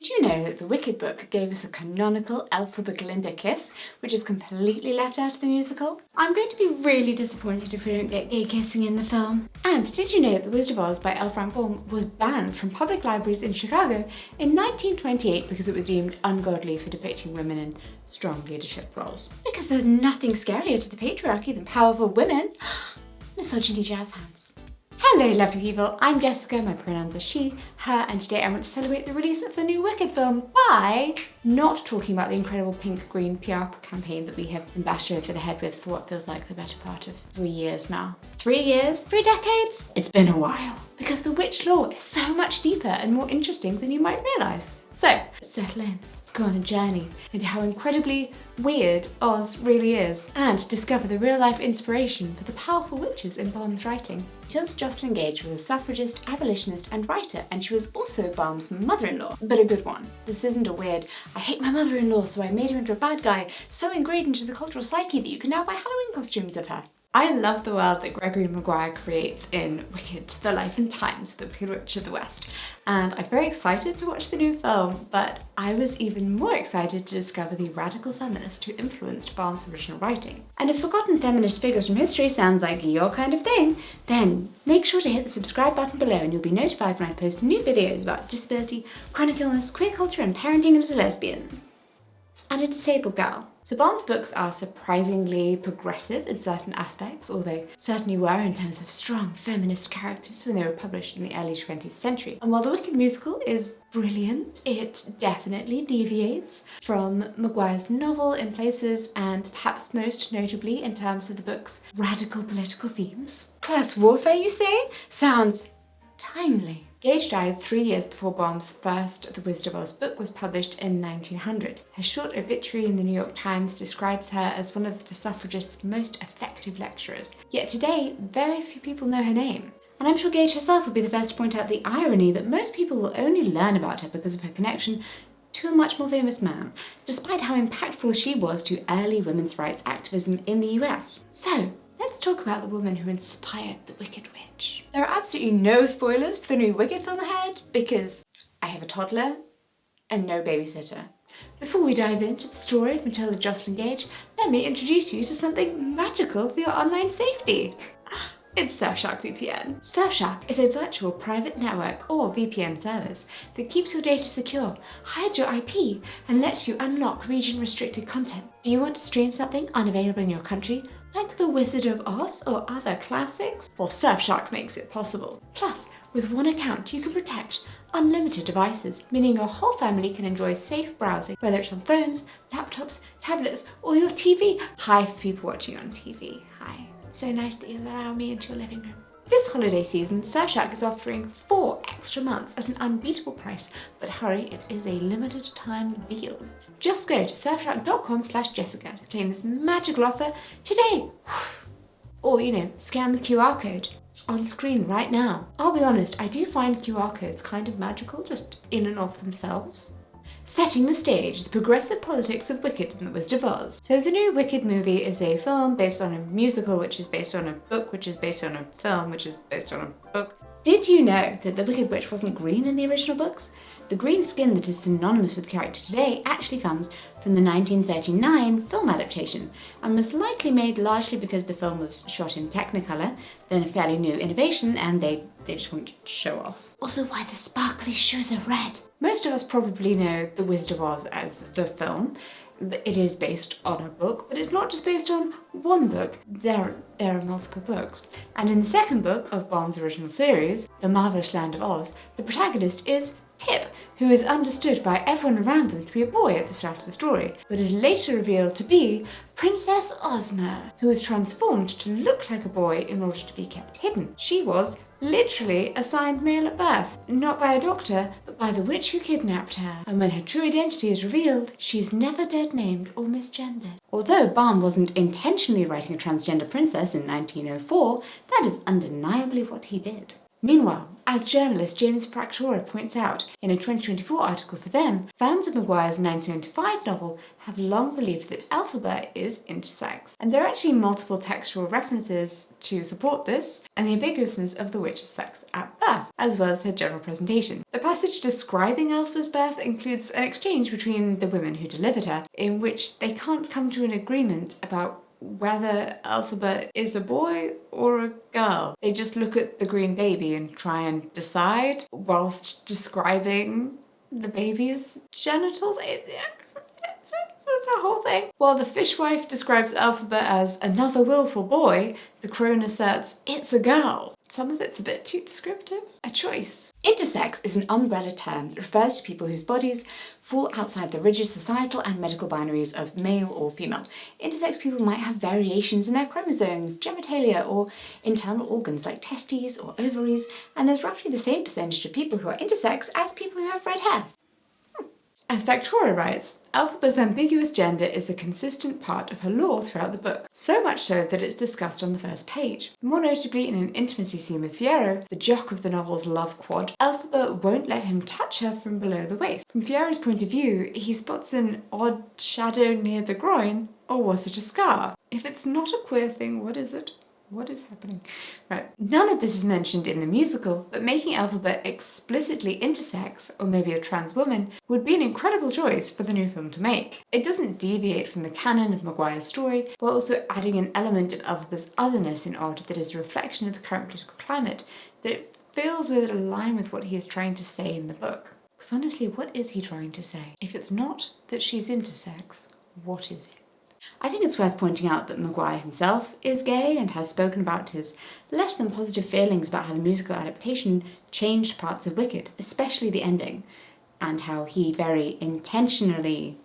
Did you know that the Wicked book gave us a canonical Elphaba-Glinda kiss, which is completely left out of the musical? I'm going to be really disappointed if we don't get gay kissing in the film. And did you know that The Wizard of Oz by L. Frank Baum was banned from public libraries in Chicago in 1928 because it was deemed ungodly for depicting women in strong leadership roles? Because there's nothing scarier to the patriarchy than powerful women. Misogyny jazz hands. Hello lovely people, I'm Jessica, my pronouns are she, her, and today I want to celebrate the release of the new Wicked film by not talking about the incredible pink-green PR campaign that we have been bashed over the head with for what feels like the better part of 3 years now. 3 years? 3 decades? It's been a while. Because the witch lore is so much deeper and more interesting than you might realise. So, let's settle in. Go on a journey into how incredibly weird Oz really is and discover the real-life inspiration for the powerful witches in Baum's writing. Joslyn Gage was a suffragist, abolitionist and writer, and she was also Baum's mother-in-law, but a good one. This isn't a weird, I hate my mother-in-law so I made her into a bad guy, so ingrained into the cultural psyche that you can now buy Halloween costumes of her. I love the world that Gregory Maguire creates in Wicked, The Life and Times, The Wicked Witch of the West, and I'm very excited to watch the new film, but I was even more excited to discover the radical feminist who influenced Baum's original writing. And if forgotten feminist figures from history sounds like your kind of thing, then make sure to hit the subscribe button below and you'll be notified when I post new videos about disability, chronic illness, queer culture and parenting as a lesbian. And a disabled girl. So Baum's books are surprisingly progressive in certain aspects, or they certainly were in terms of strong feminist characters when they were published in the early 20th century. And while the Wicked musical is brilliant, it definitely deviates from Maguire's novel in places, and perhaps most notably in terms of the book's radical political themes. Class warfare, you say? Sounds timely. Gage died 3 years before Baum's first The Wizard of Oz book was published in 1900. Her short obituary in the New York Times describes her as one of the suffragists' most effective lecturers. Yet today, very few people know her name. And I'm sure Gage herself would be the first to point out the irony that most people will only learn about her because of her connection to a much more famous man, despite how impactful she was to early women's rights activism in the US. So, let's talk about the woman who inspired the Wicked Witch. There are absolutely no spoilers for the new Wicked film ahead because I have a toddler and no babysitter. Before we dive into the story of Matilda Joslyn Gage, let me introduce you to something magical for your online safety. It's Surfshark VPN. Surfshark is a virtual private network or VPN service that keeps your data secure, hides your IP, and lets you unlock region-restricted content. Do you want to stream something unavailable in your country, like The Wizard of Oz or other classics? Well, Surfshark makes it possible. Plus, with one account you can protect unlimited devices, meaning your whole family can enjoy safe browsing, whether it's on phones, laptops, tablets, or your TV. Hi for people watching on TV. Hi. So nice that you allow me into your living room. This holiday season, Surfshark is offering 4 extra months at an unbeatable price, but hurry, it is a limited time deal. Just go to surfshark.com/Jessica to claim this magical offer today. Or, scan the QR code on screen right now. I'll be honest, I do find QR codes kind of magical just in and of themselves. Setting the stage, the progressive politics of Wicked and the Wizard of Oz. So the new Wicked movie is a film based on a musical, which is based on a book, which is based on a film, which is based on a book. Did you know that the Wicked Witch wasn't green in the original books? The green skin that is synonymous with the character today actually comes from the 1939 film adaptation and was likely made largely because the film was shot in Technicolor, then a fairly new innovation, and they just wanted to show off. Also, why the sparkly shoes are red. Most of us probably know The Wizard of Oz as the film. It is based on a book, but it's not just based on one book. There are multiple books. And in the second book of Baum's original series, The Marvelous Land of Oz, the protagonist is Tip, who is understood by everyone around them to be a boy at the start of the story, but is later revealed to be Princess Ozma, who was transformed to look like a boy in order to be kept hidden. She was literally assigned male at birth, not by a doctor, but by the witch who kidnapped her. And when her true identity is revealed, she's never dead named or misgendered. Although Baum wasn't intentionally writing a transgender princess in 1904, that is undeniably what he did. Meanwhile, as journalist James Fractura points out in a 2024 article for them, fans of Maguire's 1995 novel have long believed that Elphaba is intersex. And there are actually multiple textual references to support this, and the ambiguousness of the witch's sex at birth, as well as her general presentation. The passage describing Elphaba's birth includes an exchange between the women who delivered her, in which they can't come to an agreement about whether Elphaba is a boy or a girl. They just look at the green baby and try and decide whilst describing the baby's genitals. It's a whole thing. While the fishwife describes Elphaba as another willful boy, the crone asserts it's a girl. Some of it's a bit too descriptive. A choice. Intersex is an umbrella term that refers to people whose bodies fall outside the rigid societal and medical binaries of male or female. Intersex people might have variations in their chromosomes, genitalia, or internal organs like testes or ovaries, and there's roughly the same percentage of people who are intersex as people who have red hair. As Fractura writes, Elphaba's ambiguous gender is a consistent part of her lore throughout the book, so much so that it's discussed on the first page. More notably in an intimacy scene with Fiyero, the jock of the novel's love quad, Elphaba won't let him touch her from below the waist. From Fiyero's point of view, he spots an odd shadow near the groin, or was it a scar? If it's not a queer thing, what is it? What is happening? Right. None of this is mentioned in the musical, but making Elphaba explicitly intersex, or maybe a trans woman, would be an incredible choice for the new film to make. It doesn't deviate from the canon of Maguire's story, while also adding an element of Elphaba's otherness in order that is a reflection of the current political climate, that it feels with in line with what he is trying to say in the book. Because honestly, what is he trying to say? If it's not that she's intersex, what is it? I think it's worth pointing out that Maguire himself is gay and has spoken about his less than positive feelings about how the musical adaptation changed parts of Wicked, especially the ending, and how he very intentionally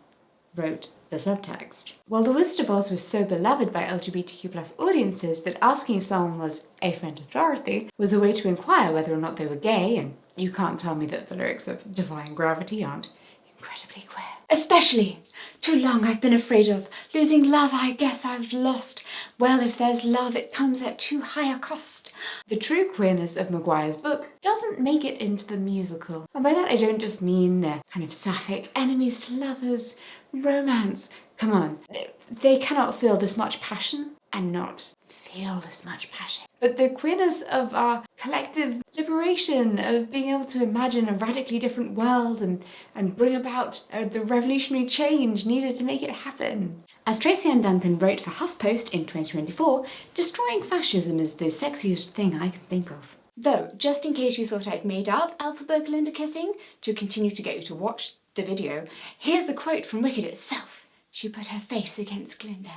wrote the subtext. While The Wizard of Oz was so beloved by LGBTQ+ audiences that asking if someone was a friend of Dorothy was a way to inquire whether or not they were gay, and you can't tell me that the lyrics of Defying Gravity aren't incredibly queer. Especially, too long I've been afraid of losing love, I guess I've lost. Well, if there's love, it comes at too high a cost. The true queerness of Maguire's book doesn't make it into the musical. And by that I don't just mean the kind of sapphic enemies to lovers, romance. Come on, they cannot feel this much passion and not feel this much passion. But the queerness of our collective liberation, of being able to imagine a radically different world and bring about the revolutionary change needed to make it happen. As Tracy Ann Duncan wrote for HuffPost in 2024, destroying fascism is the sexiest thing I can think of. Though, just in case you thought I'd made up Elphaba Glinda kissing to continue to get you to watch the video, here's the quote from Wicked itself. She put her face against Glinda's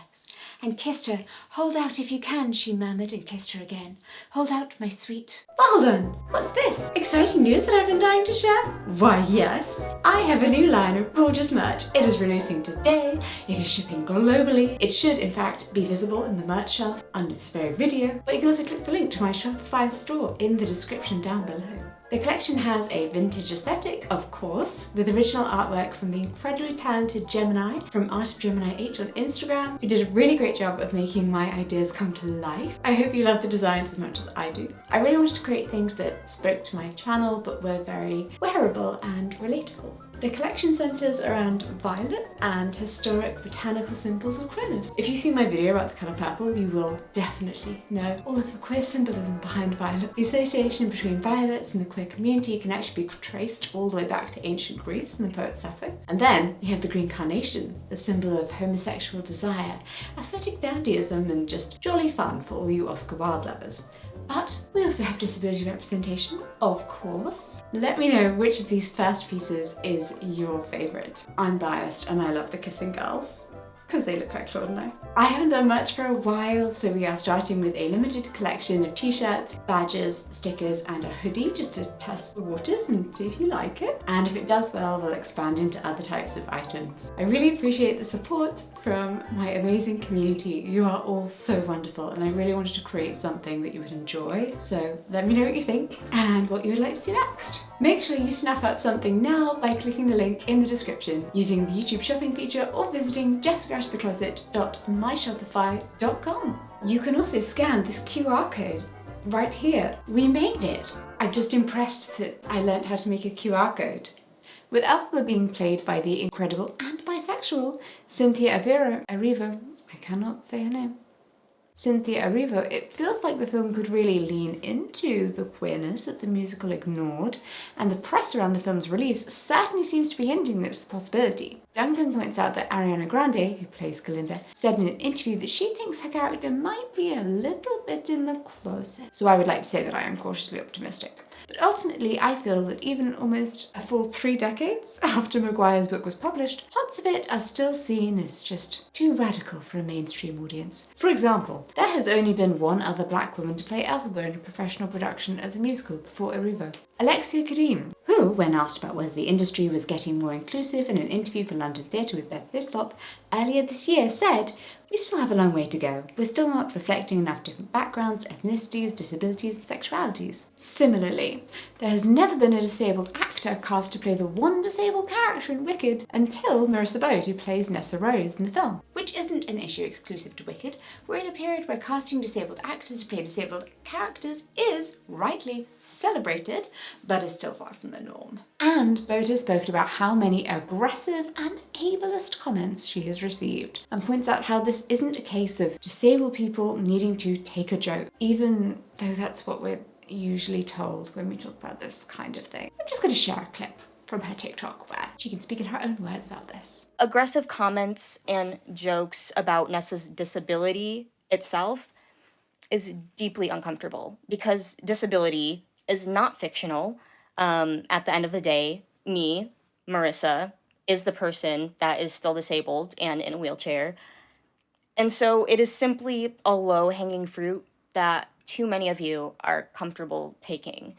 and kissed her. Hold out if you can, she murmured and kissed her again. Hold out, my sweet. Well done! What's this? Exciting news that I've been dying to share? Why yes! I have a new line of gorgeous merch. It is releasing today. It is shipping globally. It should, in fact, be visible in the merch shelf under this very video, but you can also click the link to my Shopify store in the description down below. The collection has a vintage aesthetic, of course, with original artwork from the incredibly talented Gemini from Art of Gemini H on Instagram, who did a really great job of making my ideas come to life. I hope you love the designs as much as I do. I really wanted to create things that spoke to my channel but were very wearable and relatable. The collection centres around violet and historic botanical symbols of queerness. If you've seen my video about the colour purple, you will definitely know all of the queer symbolism behind violet. The association between violets and the queer community can actually be traced all the way back to ancient Greece and the poet Sappho. And then you have the green carnation, the symbol of homosexual desire, aesthetic dandyism, and just jolly fun for all you Oscar Wilde lovers. But we also have disability representation, of course. Let me know which of these first pieces is your favourite. I'm biased and I love the Kissing Girls, because they look like Claude and I. I haven't done much for a while, so we are starting with a limited collection of t-shirts, badges, stickers, and a hoodie just to test the waters and see if you like it. And if it does well, we'll expand into other types of items. I really appreciate the support from my amazing community. You are all so wonderful, and I really wanted to create something that you would enjoy. So let me know what you think and what you would like to see next. Make sure you snap up something now by clicking the link in the description, using the YouTube shopping feature, or visiting jessicashthecloset.myshopify.com. You can also scan this QR code right here. We made it. I'm just impressed that I learnt how to make a QR code. With Elphaba being played by the incredible and bisexual Cynthia Erivo, I cannot say her name. Cynthia Erivo, it feels like the film could really lean into the queerness that the musical ignored, and the press around the film's release certainly seems to be hinting that it's a possibility. Duncan points out that Ariana Grande, who plays Galinda, said in an interview that she thinks her character might be a little bit in the closet. So I would like to say that I am cautiously optimistic. But ultimately, I feel that even almost a full 3 decades after Maguire's book was published, parts of it are still seen as just too radical for a mainstream audience. For example, there has only been one other black woman to play Elphaba in a professional production of the musical before Erivo, Alexia Kadim, who, when asked about whether the industry was getting more inclusive in an interview for London Theatre with Beth Bislop earlier this year, said, "We still have a long way to go. We're still not reflecting enough different backgrounds, ethnicities, disabilities, and sexualities." Similarly, there has never been a disabled actor cast to play the one disabled character in Wicked until Marissa Bode, who plays Nessa Rose in the film. Which isn't an issue exclusive to Wicked. We're in a period where casting disabled actors to play disabled characters is, rightly, celebrated, but is still far from the norm. And Bode has spoken about how many aggressive and ableist comments she has received, and points out how this isn't a case of disabled people needing to take a joke, even though that's what we're usually told when we talk about this kind of thing. I'm just going to share a clip from her TikTok where she can speak in her own words about this. Aggressive comments and jokes about Nessa's disability itself is deeply uncomfortable because disability is not fictional. At the end of the day, me, Marissa, is the person that is still disabled and in a wheelchair. And so it is simply a low-hanging fruit that too many of you are comfortable taking.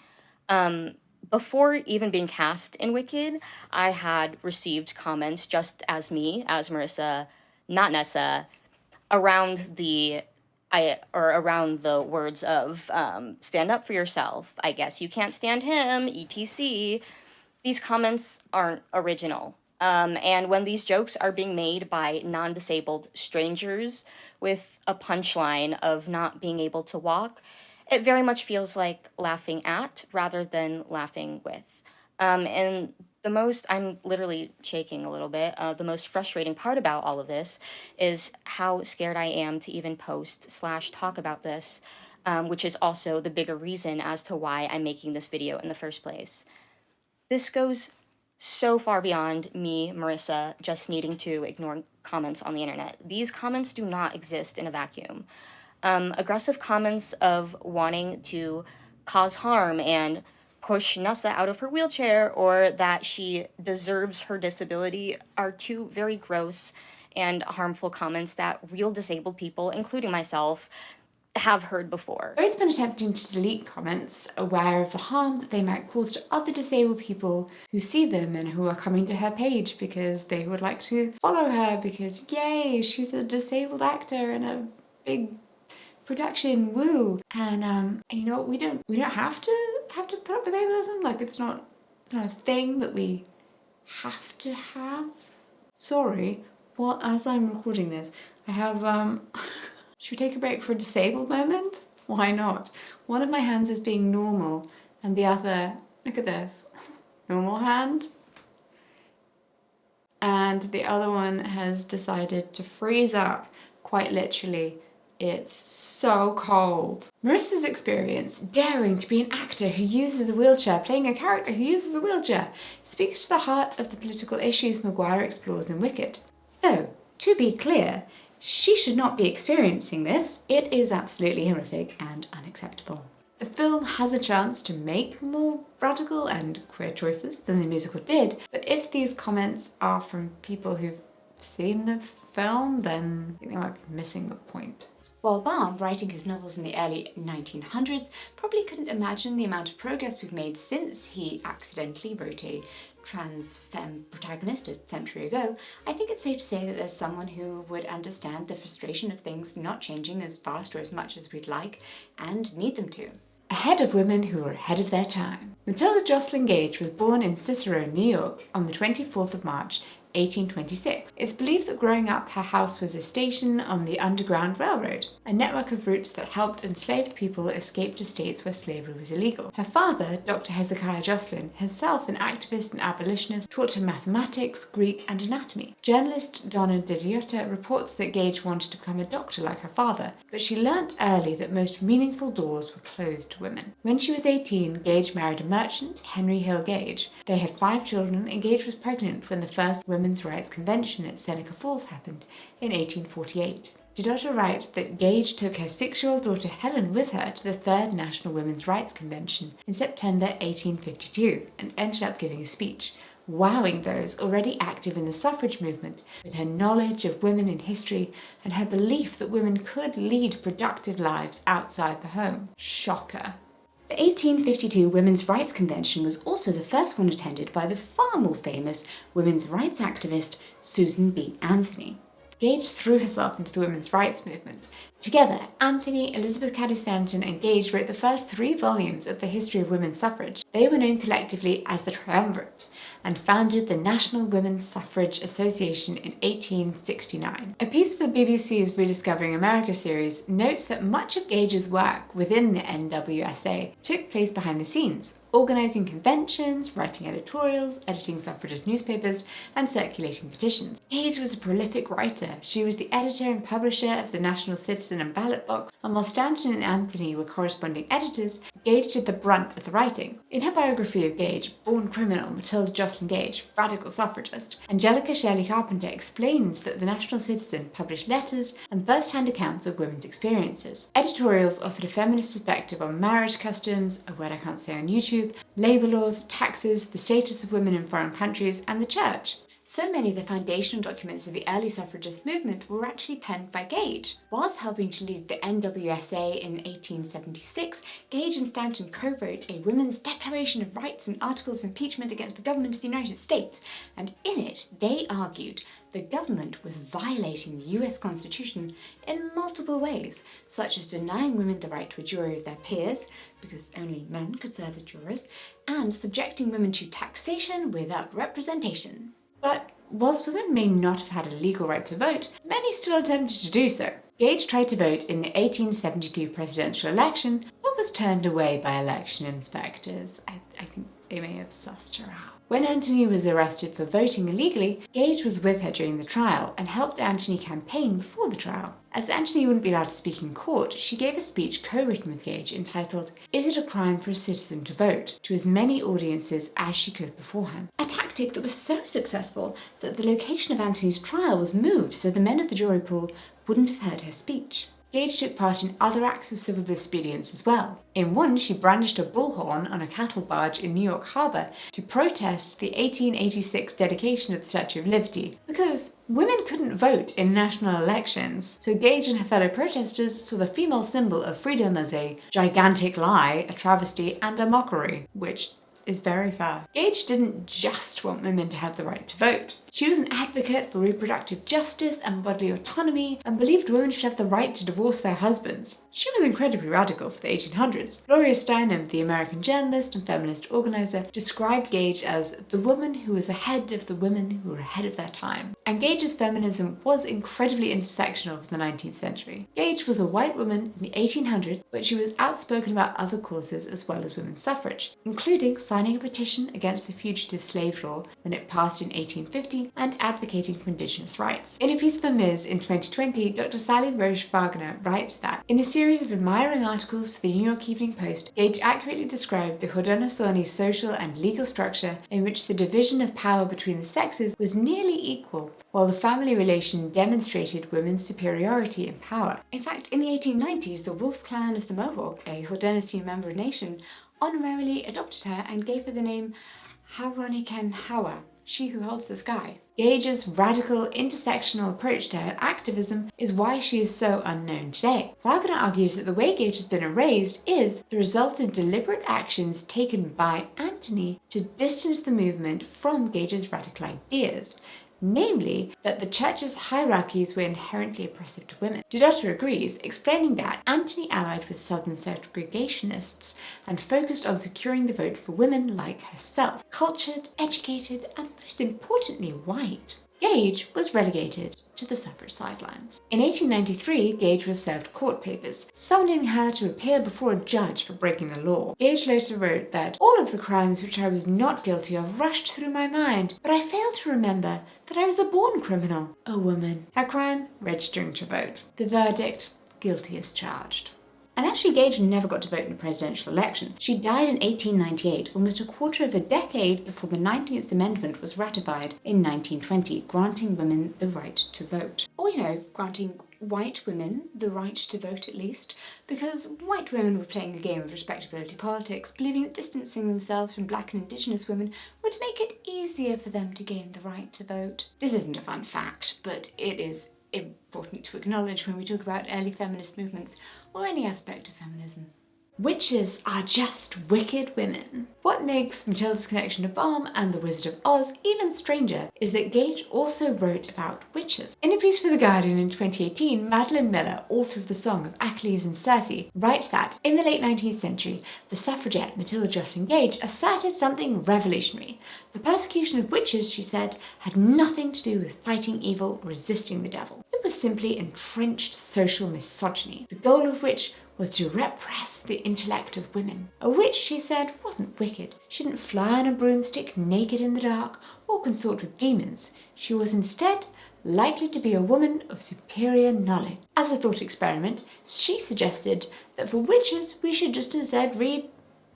Before even being cast in Wicked, I had received comments just as me, as Marissa, not Nessa, around the words of stand up for yourself, I guess you can't stand him, etc. These comments aren't original. And when these jokes are being made by non-disabled strangers with a punchline of not being able to walk, it very much feels like laughing at rather than laughing with. And I'm literally shaking a little bit. The most frustrating part about all of this is how scared I am to even post/talk about this, which is also the bigger reason as to why I'm making this video in the first place. This goes so far beyond me, Marissa, just needing to ignore comments on the internet. These comments do not exist in a vacuum. Aggressive comments of wanting to cause harm and push Nessa out of her wheelchair or that she deserves her disability are two very gross and harmful comments that real disabled people, including myself, have heard before. Bode's been attempting to delete comments aware of the harm that they might cause to other disabled people who see them and who are coming to her page because they would like to follow her because, yay, she's a disabled actor in a big production, woo. And you know what, we don't have to put up with ableism. Like it's not a thing that we have to have. Sorry, well, as I'm recording this, I have should we take a break for a disabled moment? Why not? One of my hands is being normal and the other, look at this, normal hand. And the other one has decided to freeze up, quite literally. It's so cold. Marissa's experience, daring to be an actor who uses a wheelchair, playing a character who uses a wheelchair, speaks to the heart of the political issues Maguire explores in Wicked. Though, to be clear, she should not be experiencing this. It is absolutely horrific and unacceptable. The film has a chance to make more radical and queer choices than the musical did, but if these comments are from people who've seen the film, then I think they might be missing the point. While Barn, writing his novels in the early 1900s, probably couldn't imagine the amount of progress we've made since he accidentally wrote a trans femme protagonist a century ago, I think it's safe to say that there's someone who would understand the frustration of things not changing as fast or as much as we'd like, and need them to. Ahead of women who were ahead of their time. Matilda Joslyn Gage was born in Cicero, New York on the 24th of March, 1826. It's believed that growing up, her house was a station on the Underground Railroad, a network of routes that helped enslaved people escape to states where slavery was illegal. Her father, Dr. Hezekiah Joslyn, himself an activist and abolitionist, taught her mathematics, Greek, and anatomy. Journalist Donna Didiota reports that Gage wanted to become a doctor like her father, but she learnt early that most meaningful doors were closed to women. When she was 18, Gage married a merchant, Henry Hill Gage. They had 5 children, and Gage was pregnant when the first Women's Rights Convention at Seneca Falls happened in 1848. Didotta writes that Gage took her 6-year-old daughter Helen with her to the Third National Women's Rights Convention in September 1852 and ended up giving a speech, wowing those already active in the suffrage movement with her knowledge of women in history and her belief that women could lead productive lives outside the home. Shocker. The 1852 Women's Rights Convention was also the first one attended by the far more famous women's rights activist Susan B. Anthony. Gage threw herself into the women's rights movement. Together, Anthony, Elizabeth Cady Stanton, and Gage wrote the first 3 volumes of the history of women's suffrage. They were known collectively as the Triumvirate and founded the National Women's Suffrage Association in 1869. A piece for BBC's Rediscovering America series notes that much of Gage's work within the NWSA took place behind the scenes, organising conventions, writing editorials, editing suffragist newspapers, and circulating petitions. Gage was a prolific writer. She was the editor and publisher of the National Citizen and Ballot Box, and while Stanton and Anthony were corresponding editors, Gage did the brunt of the writing. In her biography of Gage, Born Criminal, Matilda Joslyn Gage, Radical Suffragist, Angelica Shirley Carpenter explains that the National Citizen published letters and first-hand accounts of women's experiences. Editorials offered a feminist perspective on marriage customs, a word I can't say on YouTube, labour laws, taxes, the status of women in foreign countries, and the church. So many of the foundational documents of the early suffragist movement were actually penned by Gage. Whilst helping to lead the NWSA in 1876, Gage and Stanton co-wrote a Women's Declaration of Rights and Articles of Impeachment against the government of the United States, and in it they argued the government was violating the US Constitution in multiple ways, such as denying women the right to a jury of their peers, because only men could serve as jurors, and subjecting women to taxation without representation. But whilst women may not have had a legal right to vote, many still attempted to do so. Gage tried to vote in the 1872 presidential election, but was turned away by election inspectors. I think they may have sussed her out. When Anthony was arrested for voting illegally, Gage was with her during the trial and helped the Anthony campaign before the trial. As Anthony wouldn't be allowed to speak in court, she gave a speech co-written with Gage entitled "Is It a Crime for a Citizen to Vote?" to as many audiences as she could beforehand. A tactic that was so successful that the location of Anthony's trial was moved so the men of the jury pool wouldn't have heard her speech. Gage took part in other acts of civil disobedience as well. In one, she brandished a bullhorn on a cattle barge in New York Harbor to protest the 1886 dedication of the Statue of Liberty, because women couldn't vote in national elections. So Gage and her fellow protesters saw the female symbol of freedom as a gigantic lie, a travesty, and a mockery, which is very fair. Gage didn't just want women to have the right to vote. She was an advocate for reproductive justice and bodily autonomy, and believed women should have the right to divorce their husbands. She was incredibly radical for the 1800s. Gloria Steinem, the American journalist and feminist organizer, described Gage as the woman who was ahead of the women who were ahead of their time. And Gage's feminism was incredibly intersectional for the 19th century. Gage was a white woman in the 1800s, but she was outspoken about other causes as well as women's suffrage, including signing a petition against the fugitive slave law when it passed in 1850, and advocating for Indigenous rights. In a piece for Ms. in 2020, Dr. Sally Roche Wagner writes that, in a series of admiring articles for the New York Evening Post, Gage accurately described the Haudenosaunee social and legal structure in which the division of power between the sexes was nearly equal, while the family relation demonstrated women's superiority in power. In fact, in the 1890s, the Wolf Clan of the Mohawk, a Haudenosaunee member nation, honorarily adopted her and gave her the name Hauronikenhawa, she who holds the sky. Gage's radical, intersectional approach to her activism is why she is so unknown today. Wagner argues that the way Gage has been erased is the result of deliberate actions taken by Anthony to distance the movement from Gage's radical ideas. namely that the church's hierarchies were inherently oppressive to women. Dodota agrees, explaining that Anthony allied with Southern segregationists and focused on securing the vote for women like herself, cultured, educated, and most importantly, white. Gage was relegated to the suffrage sidelines. In 1893, Gage was served court papers, summoning her to appear before a judge for breaking the law. Gage later wrote that all of the crimes which I was not guilty of rushed through my mind, but I failed to remember that I was a born criminal, a woman. Her crime, registering to vote. The verdict, guilty as charged. And actually, Gage never got to vote in a presidential election. She died in 1898, almost a quarter of a decade before the 19th Amendment was ratified in 1920, granting women the right to vote. Or, granting white women the right to vote at least, because white women were playing a game of respectability politics, believing that distancing themselves from black and indigenous women would make it easier for them to gain the right to vote. This isn't a fun fact, but it is important to acknowledge when we talk about early feminist movements or any aspect of feminism. Witches are just wicked women. What makes Matilda's connection to Balm and The Wizard of Oz even stranger is that Gage also wrote about witches. In a piece for The Guardian in 2018, Madeline Miller, author of the song of Achilles and Circe, writes that in the late 19th century, the suffragette Matilda Joslyn Gage asserted something revolutionary. The persecution of witches, she said, had nothing to do with fighting evil or resisting the devil. It was simply entrenched social misogyny, the goal of which was to repress the intellect of women. A witch, she said, wasn't wicked. She didn't fly on a broomstick naked in the dark or consort with demons. She was instead likely to be a woman of superior knowledge. As a thought experiment, she suggested that for witches we should just instead read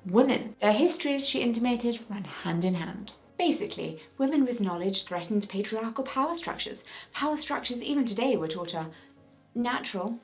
women. Their histories, she intimated, run hand in hand. Basically, women with knowledge threatened patriarchal power structures. Power structures even today we're taught are natural.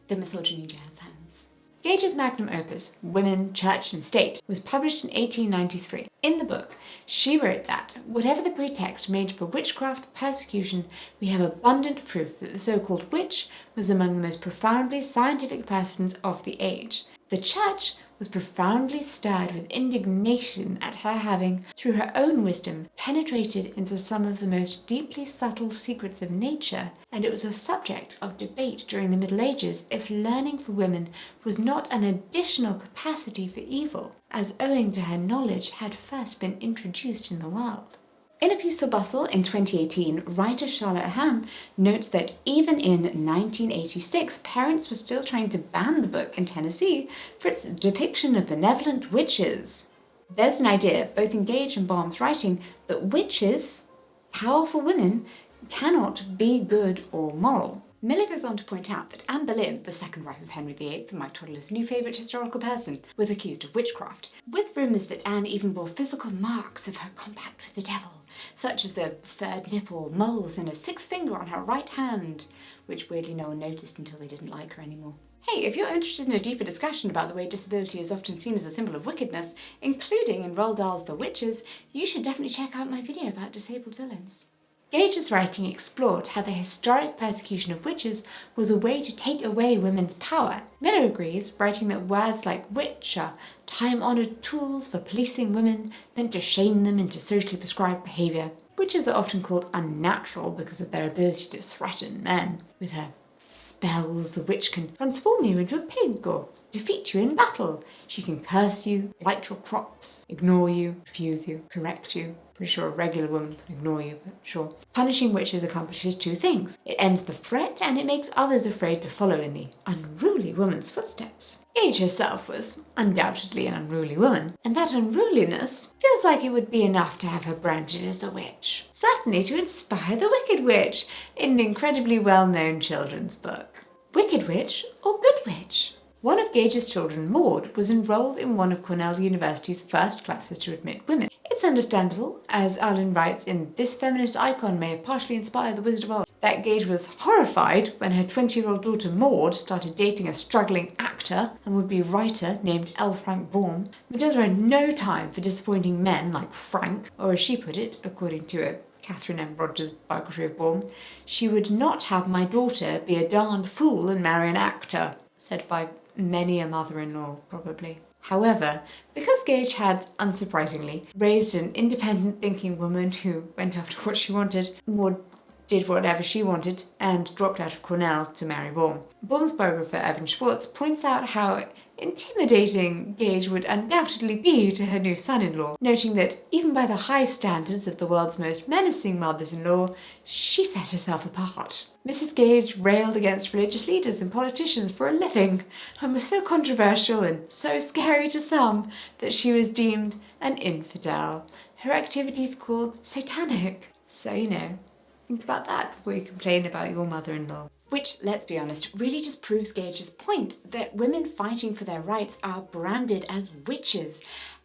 The misogyny jazz hands. Gage's magnum opus, Women, Church and State, was published in 1893. In the book, she wrote that, whatever the pretext made for witchcraft persecution, we have abundant proof that the so-called witch was among the most profoundly scientific persons of the age. The Church was profoundly stirred with indignation at her having, through her own wisdom, penetrated into some of the most deeply subtle secrets of nature, and it was a subject of debate during the Middle Ages if learning for women was not an additional capacity for evil, as owing to her knowledge had first been introduced in the world. In a piece for Bustle in 2018, writer Charlotte Hahn notes that even in 1986, parents were still trying to ban the book in Tennessee for its depiction of benevolent witches. There's an idea, both in Gage and Balm's writing, that witches, powerful women, cannot be good or moral. Miller goes on to point out that Anne Boleyn, the second wife of Henry VIII, Mike Toddler's new favourite historical person, was accused of witchcraft, with rumours that Anne even bore physical marks of her compact with the devil, such as the third nipple, moles, and a sixth finger on her right hand, which weirdly no one noticed until they didn't like her anymore. Hey, if you're interested in a deeper discussion about the way disability is often seen as a symbol of wickedness, including in Roald Dahl's The Witches, you should definitely check out my video about disabled villains. Gage's writing explored how the historic persecution of witches was a way to take away women's power. Miller agrees, writing that words like witch are time-honoured tools for policing women meant to shame them into socially prescribed behaviour. Witches are often called unnatural because of their ability to threaten men. With her spells, a witch can transform you into a pig or defeat you in battle. She can curse you, blight your crops, ignore you, refuse you, correct you. Pretty sure a regular woman can ignore you, but sure. Punishing witches accomplishes two things. It ends the threat and it makes others afraid to follow in the unruly woman's footsteps. Gage herself was undoubtedly an unruly woman, and that unruliness feels like it would be enough to have her branded as a witch. Certainly to inspire the Wicked Witch in an incredibly well-known children's book. Wicked Witch or Good Witch? One of Gage's children, Maud, was enrolled in one of Cornell University's first classes to admit women. It's understandable, as Arlen writes in This Feminist Icon May Have Partially Inspired the Wizard of Oz, that Gage was horrified when her 20-year-old daughter Maud started dating a struggling actor and would-be writer named L. Frank Baum. Matilda had no time for disappointing men like Frank, or as she put it, according to a Catherine M. Rogers biography of Baum, she would not have my daughter be a darned fool and marry an actor, said by many a mother-in-law, probably. However, because Gage had, unsurprisingly, raised an independent thinking woman who went after what she wanted, or did whatever she wanted, and dropped out of Cornell to marry Baum. Baum's biographer Evan Schwartz points out how intimidating Gage would undoubtedly be to her new son-in-law, noting that even by the high standards of the world's most menacing mothers-in-law, she set herself apart. Mrs. Gage railed against religious leaders and politicians for a living, and was so controversial and so scary to some that she was deemed an infidel. Her activities called satanic. So, think about that before you complain about your mother-in-law. Which, let's be honest, really just proves Gage's point that women fighting for their rights are branded as witches.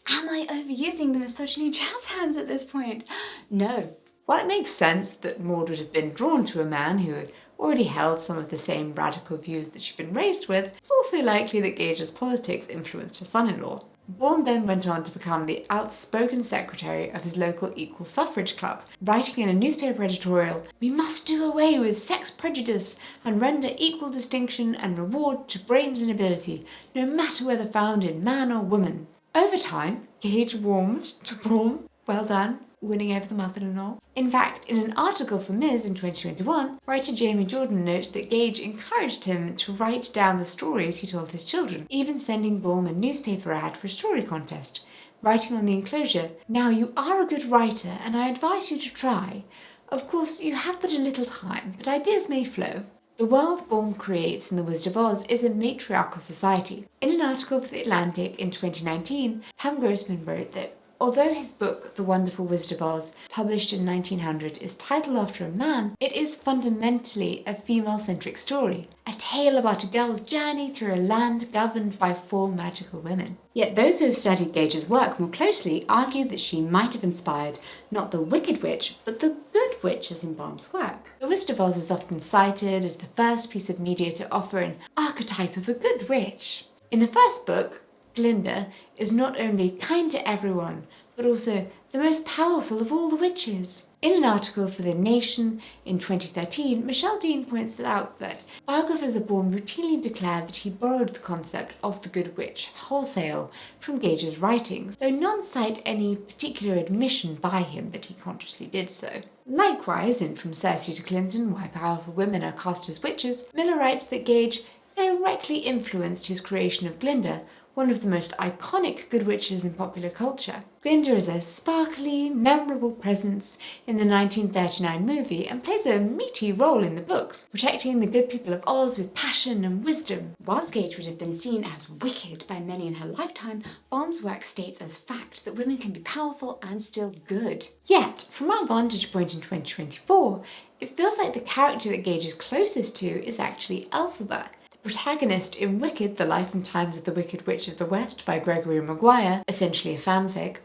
Am I overusing the misogyny jazz hands at this point? No. While it makes sense that Maud would have been drawn to a man who had already held some of the same radical views that she'd been raised with, it's also likely that Gage's politics influenced her son-in-law. Baum then went on to become the outspoken secretary of his local equal suffrage club, writing in a newspaper editorial, "We must do away with sex prejudice and render equal distinction and reward to brains and ability, no matter whether found in man or woman." Over time, Gage warmed to Baum. Well done, winning over the mother-in-law. In fact, in an article for Ms. in 2021, writer Jamie Jordan notes that Gage encouraged him to write down the stories he told his children, even sending Baum a newspaper ad for a story contest, writing on the enclosure, "Now you are a good writer and I advise you to try. Of course, you have but a little time, but ideas may flow." The world Baum creates in The Wizard of Oz is a matriarchal society. In an article for The Atlantic in 2019, Pam Grossman wrote that although his book, The Wonderful Wizard of Oz, published in 1900, is titled after a man, it is fundamentally a female-centric story, a tale about a girl's journey through a land governed by 4 magical women. Yet those who have studied Gage's work more closely argue that she might have inspired not the Wicked Witch, but the Good Witch as in Baum's work. The Wizard of Oz is often cited as the first piece of media to offer an archetype of a good witch. In the first book, Glinda is not only kind to everyone, but also the most powerful of all the witches. In an article for The Nation in 2013, Michelle Dean points out that biographers of Baum routinely declare that he borrowed the concept of the Good Witch wholesale from Gage's writings, though none cite any particular admission by him that he consciously did so. Likewise, in From Cersei to Clinton, Why Powerful Women Are Cast as Witches, Miller writes that Gage directly influenced his creation of Glinda, one of the most iconic good witches in popular culture. Glinda is a sparkly, memorable presence in the 1939 movie and plays a meaty role in the books, protecting the good people of Oz with passion and wisdom. Whilst Gage would have been seen as wicked by many in her lifetime, Baum's work states as fact that women can be powerful and still good. Yet, from our vantage point in 2024, it feels like the character that Gage is closest to is actually Elphaba, protagonist in Wicked, The Life and Times of the Wicked Witch of the West by Gregory Maguire, essentially a fanfic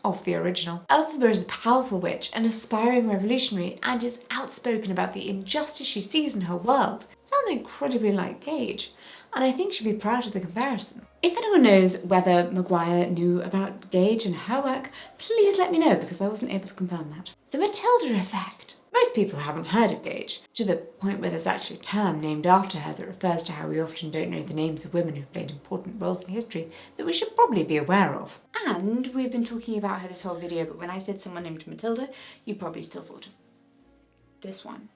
of the original. Elphaba is a powerful witch, an aspiring revolutionary, and is outspoken about the injustice she sees in her world. Sounds incredibly like Gage, and I think she'd be proud of the comparison. If anyone knows whether Maguire knew about Gage and her work, please let me know, because I wasn't able to confirm that. The Matilda Effect. Most people haven't heard of Gage, to the point where there's actually a term named after her that refers to how we often don't know the names of women who've played important roles in history that we should probably be aware of. And we've been talking about her this whole video, but when I said someone named Matilda, you probably still thought of this one.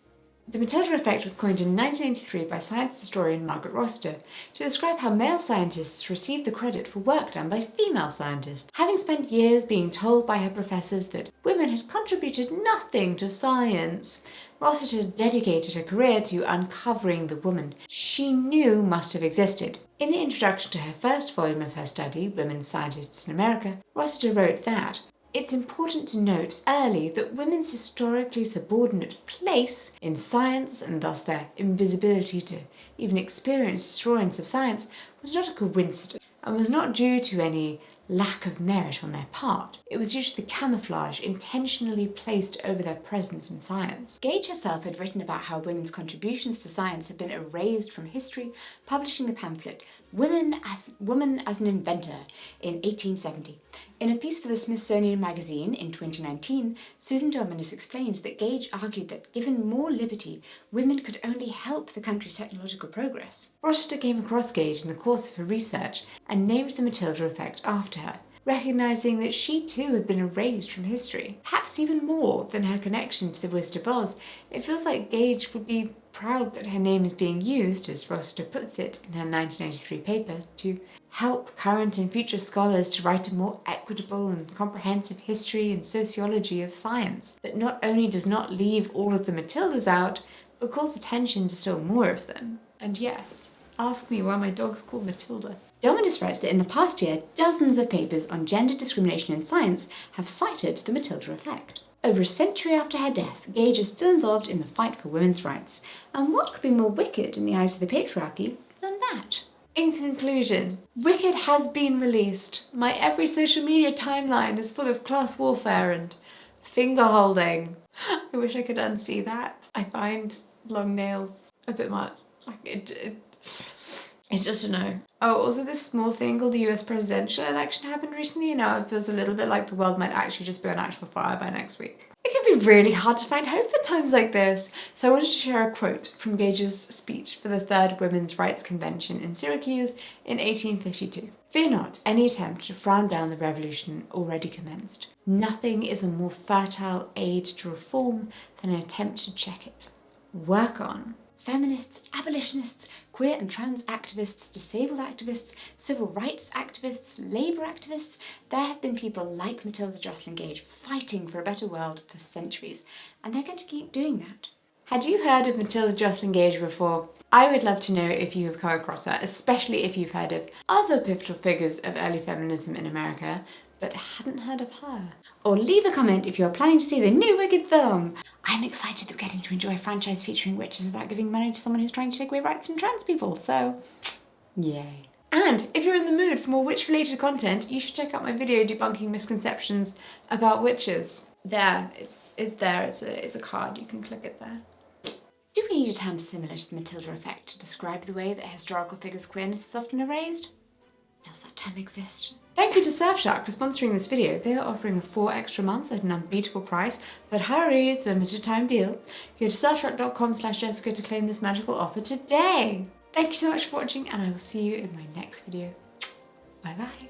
The Matilda Effect was coined in 1983 by science historian Margaret Rossiter to describe how male scientists receive the credit for work done by female scientists. Having spent years being told by her professors that women had contributed nothing to science, Rossiter dedicated her career to uncovering the woman she knew must have existed. In the introduction to her first volume of her study, Women Scientists in America, Rossiter wrote that it's important to note early that women's historically subordinate place in science, and thus their invisibility to even experienced historians of science, was not a coincidence, and was not due to any lack of merit on their part. It was due to the camouflage intentionally placed over their presence in science. Gage herself had written about how women's contributions to science had been erased from history, publishing the pamphlet Woman as an Inventor in 1870. In a piece for the Smithsonian Magazine in 2019, Susan Dominus explains that Gage argued that given more liberty, women could only help the country's technological progress. Rochester came across Gage in the course of her research and named the Matilda Effect after her, recognising that she too had been erased from history. Perhaps even more than her connection to the Wizard of Oz, it feels like Gage would be proud that her name is being used, as Rochester puts it in her 1983 paper, to help current and future scholars to write a more equitable and comprehensive history and sociology of science that not only does not leave all of the Matildas out, but calls attention to still more of them. And yes, ask me why my dog's called Matilda. Dominus writes that in the past year, dozens of papers on gender discrimination in science have cited the Matilda Effect. Over a century after her death, Gage is still involved in the fight for women's rights. And what could be more wicked in the eyes of the patriarchy than that? In conclusion, Wicked has been released. My every social media timeline is full of class warfare and finger holding. I wish I could unsee that. I find long nails a bit much. It's just a no. Oh, also this small thing called the US presidential election happened recently, and now it feels a little bit like the world might actually just be on actual fire by next week. It can be really hard to find hope at times like this, so I wanted to share a quote from Gage's speech for the Third Women's Rights Convention in Syracuse in 1852. "Fear not any attempt to frown down the revolution already commenced. Nothing is a more fertile aid to reform than an attempt to check it. Work on. Feminists, abolitionists, queer and trans activists, disabled activists, civil rights activists, labour activists, there have been people like Matilda Joslyn Gage fighting for a better world for centuries, and they're going to keep doing that." Had you heard of Matilda Joslyn Gage before? I would love to know if you have come across her, especially if you've heard of other pivotal figures of early feminism in America, but hadn't heard of her. Or leave a comment if you're planning to see the new Wicked film. I'm excited that we're getting to enjoy a franchise featuring witches without giving money to someone who's trying to take away rights from trans people, so yay. And if you're in the mood for more witch-related content, you should check out my video debunking misconceptions about witches. There, it's there, it's a card, you can click it there. Do we need a term similar to the Matilda Effect to describe the way that historical figures' queerness is often erased? Does that term exist? Thank you to Surfshark for sponsoring this video. They are offering 4 extra months at an unbeatable price, but hurry, it's a limited time deal. Go to surfshark.com/Jessica to claim this magical offer today. Thank you so much for watching, and I will see you in my next video. Bye bye.